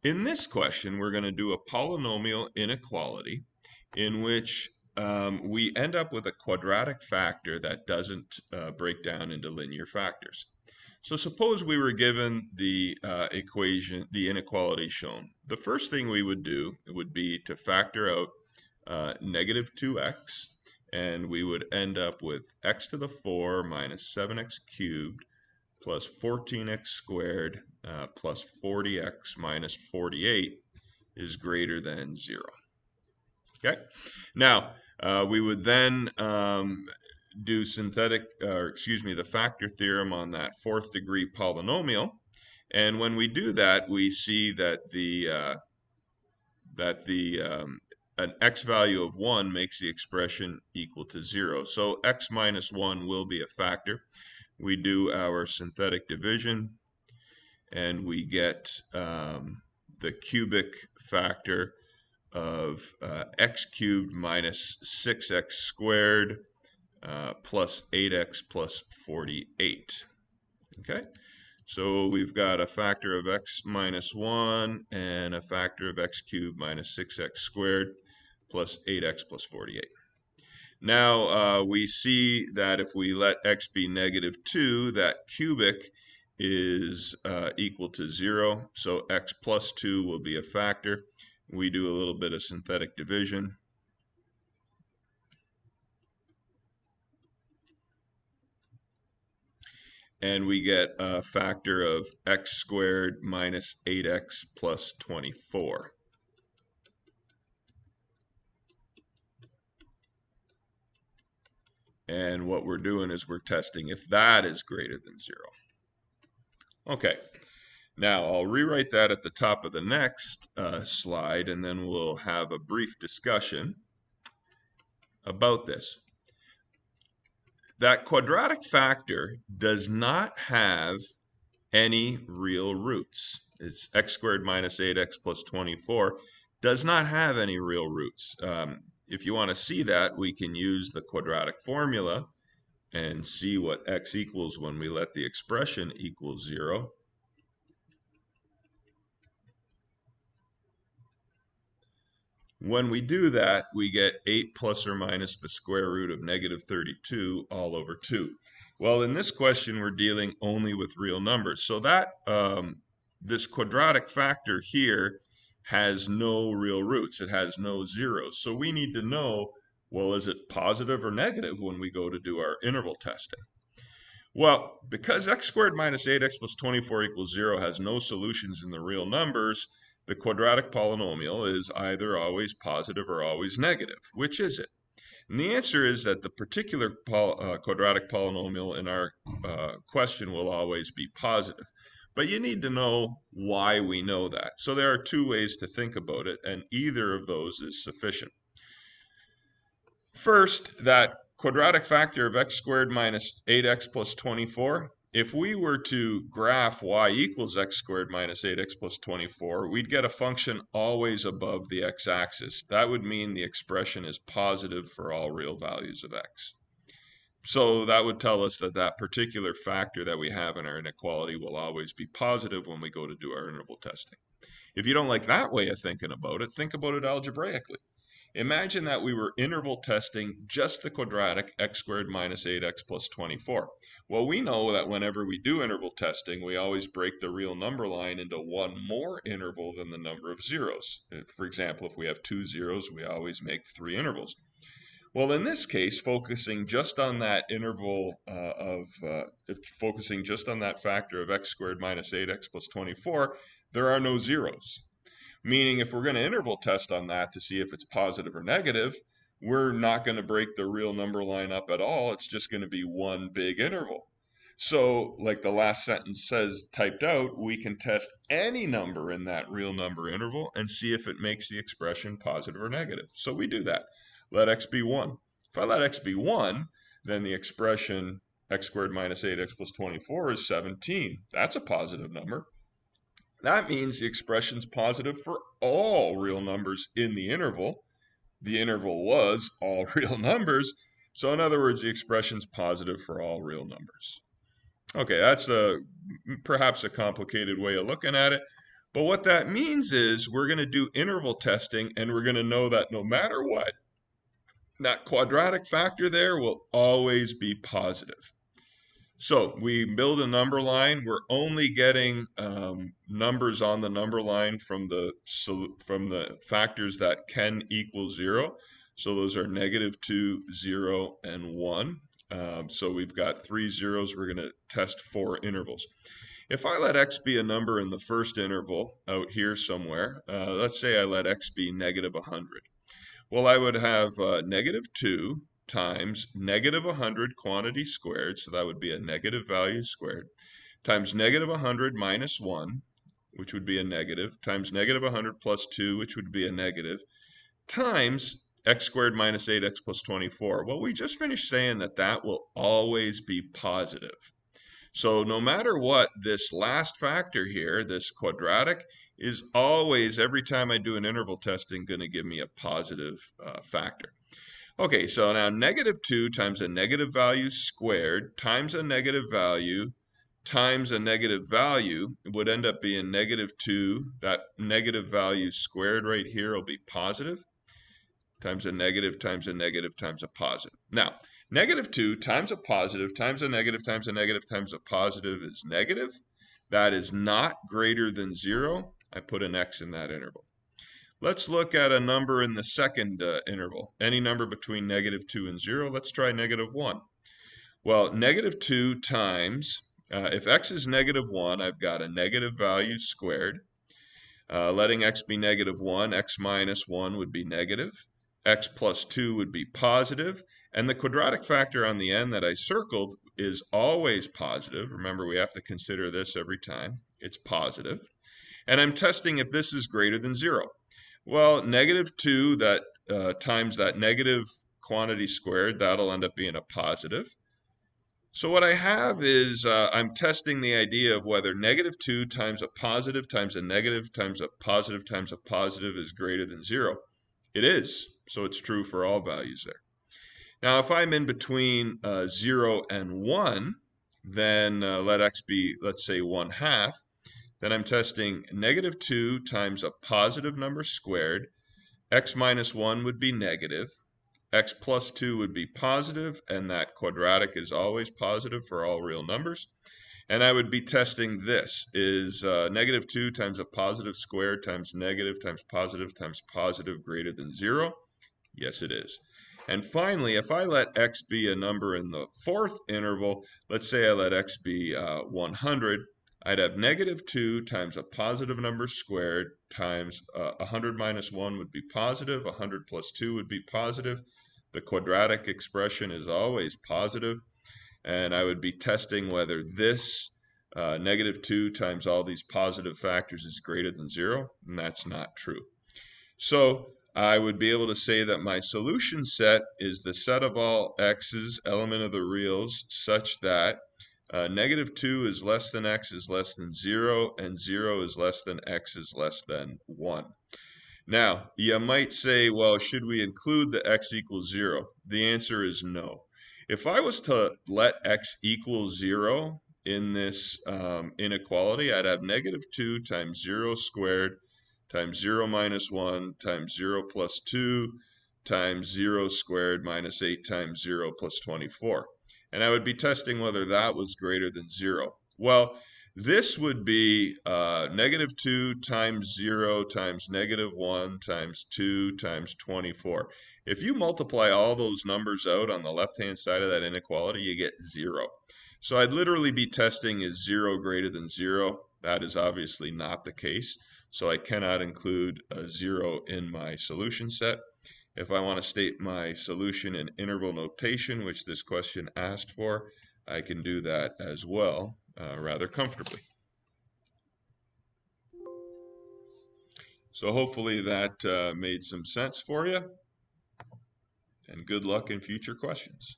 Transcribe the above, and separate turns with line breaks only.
In this question, we're going to do a polynomial inequality in which we end up with a quadratic factor that doesn't break down into linear factors. So suppose we were given the equation, the inequality shown. The first thing we would do would be to factor out negative 2x, and we would end up with x to the 4 minus 7x cubed plus 14x squared plus 40x minus 48 is greater than 0. Okay, now we would then do the factor theorem on that fourth degree polynomial, and when we do that, we see that an x value of 1 makes the expression equal to 0. So x minus 1 will be a factor. We do our synthetic division, and we get the cubic factor of x cubed minus 6x squared plus 8x plus 48. Okay, so we've got a factor of x minus 1 and a factor of x cubed minus 6x squared plus 8x plus 48. Now we see that if we let x be negative 2, that cubic is equal to 0, so x plus 2 will be a factor. We do a little bit of synthetic division. And we get a factor of x squared minus 8x plus 24. And what we're doing is we're testing if that is greater than 0. Okay, now I'll rewrite that at the top of the next slide, and then we'll have a brief discussion about this. That quadratic factor does not have any real roots. It's x squared minus 8x plus 24 does not have any real roots. If you want to see that, we can use the quadratic formula and see what x equals when we let the expression equal 0. When we do that, we get 8 plus or minus the square root of negative 32 all over 2. Well, in this question, we're dealing only with real numbers. So that this quadratic factor here has no real roots. It has no zeros. So we need to know, well, is it positive or negative when we go to do our interval testing? Well, because x squared minus 8x plus 24 equals 0 has no solutions in the real numbers, the quadratic polynomial is either always positive or always negative. Which is it? And the answer is that the particular quadratic polynomial in our question will always be positive. But you need to know why we know that. So there are two ways to think about it, and either of those is sufficient. First, that quadratic factor of x squared minus 8x plus 24, if we were to graph y equals x squared minus 8x plus 24, we'd get a function always above the x-axis. That would mean the expression is positive for all real values of x. So that would tell us that that particular factor that we have in our inequality will always be positive when we go to do our interval testing. If you don't like that way of thinking about it, think about it algebraically. Imagine that we were interval testing just the quadratic x squared minus 8x plus 24. Well, we know that whenever we do interval testing, we always break the real number line into one more interval than the number of zeros. For example, if we have 2 zeros, we always make 3 intervals. Well, in this case, focusing just on that interval focusing just on that factor of x squared minus 8x plus 24, there are no zeros. Meaning if we're going to interval test on that to see if it's positive or negative, we're not going to break the real number line up at all. It's just going to be one big interval. So like the last sentence says typed out, we can test any number in that real number interval and see if it makes the expression positive or negative. So we do that. Let x be 1. If I let x be 1, then the expression x squared minus 8x plus 24 is 17. That's a positive number. That means the expression's positive for all real numbers in the interval. The interval was all real numbers. So in other words, the expression's positive for all real numbers. Okay, that's perhaps a complicated way of looking at it. But what that means is we're going to do interval testing, and we're going to know that no matter what, that quadratic factor there will always be positive. So we build a number line. We're only getting numbers on the number line from the factors that can equal 0. So those are -2, 0, and 1. So we've got 3 zeros. We're going to test 4 intervals. If I let x be a number in the first interval out here somewhere, let's say I let x be -100. Well, I would have -2 times -100 quantity squared, so that would be a negative value squared, times -100 minus 1, which would be a negative, times -100 plus 2, which would be a negative, times x squared minus 8x plus 24. Well, we just finished saying that that will always be positive. So no matter what, this last factor here, this quadratic, is always, every time I do an interval testing, going to give me a positive factor. Okay, so now -2 times a negative value squared times a negative value times a negative value would end up being -2. That negative value squared right here will be positive, times a negative times a negative times a positive. Now, -2 times a positive times a negative times a negative times a positive is negative. That is not greater than 0. I put an x in that interval. Let's look at a number in the second interval. Any number between -2 and 0. Let's try -1. Well, -2 times, if x is -1, I've got a negative value squared. Letting x be -1, x minus 1 would be negative. X plus 2 would be positive, and the quadratic factor on the end that I circled is always positive. Remember, we have to consider this every time. It's positive. And I'm testing if this is greater than 0. Well, -2 that times that negative quantity squared, that'll end up being a positive. So what I have is I'm testing the idea of whether -2 times a positive times a negative times a positive is greater than 0. It is, so it's true for all values there. Now, if I'm in between 0 and 1, then let x be, let's say, 1/2. Then I'm testing -2 times a positive number squared. X minus 1 would be negative. X plus 2 would be positive, and that quadratic is always positive for all real numbers. And I would be testing this, is -2 times a positive squared times negative times positive greater than 0? Yes, it is. And finally, if I let x be a number in the fourth interval, let's say I let x be 100, I'd have -2 times a positive number squared times 100 minus 1 would be positive, 100 plus 2 would be positive. The quadratic expression is always positive, and I would be testing whether this -2 times all these positive factors is greater than 0, and that's not true. So I would be able to say that my solution set is the set of all x's, element of the reals, such that -2 is less than x is less than 0, and 0 is less than x is less than 1. Now, you might say, well, should we include the x equals 0? The answer is no. If I was to let x equal 0 in this inequality, I'd have -2 times 0 squared times 0 minus 1 times 0 plus 2 times 0 squared minus 8 times 0 plus 24. And I would be testing whether that was greater than 0. Well, this would be -2 times 0 times -1 times 2 times 24. If you multiply all those numbers out on the left-hand side of that inequality, you get 0. So I'd literally be testing, is 0 greater than 0? That is obviously not the case. So I cannot include a 0 in my solution set. If I want to state my solution in interval notation, which this question asked for, I can do that as well, rather comfortably. So hopefully that made some sense for you, and good luck in future questions.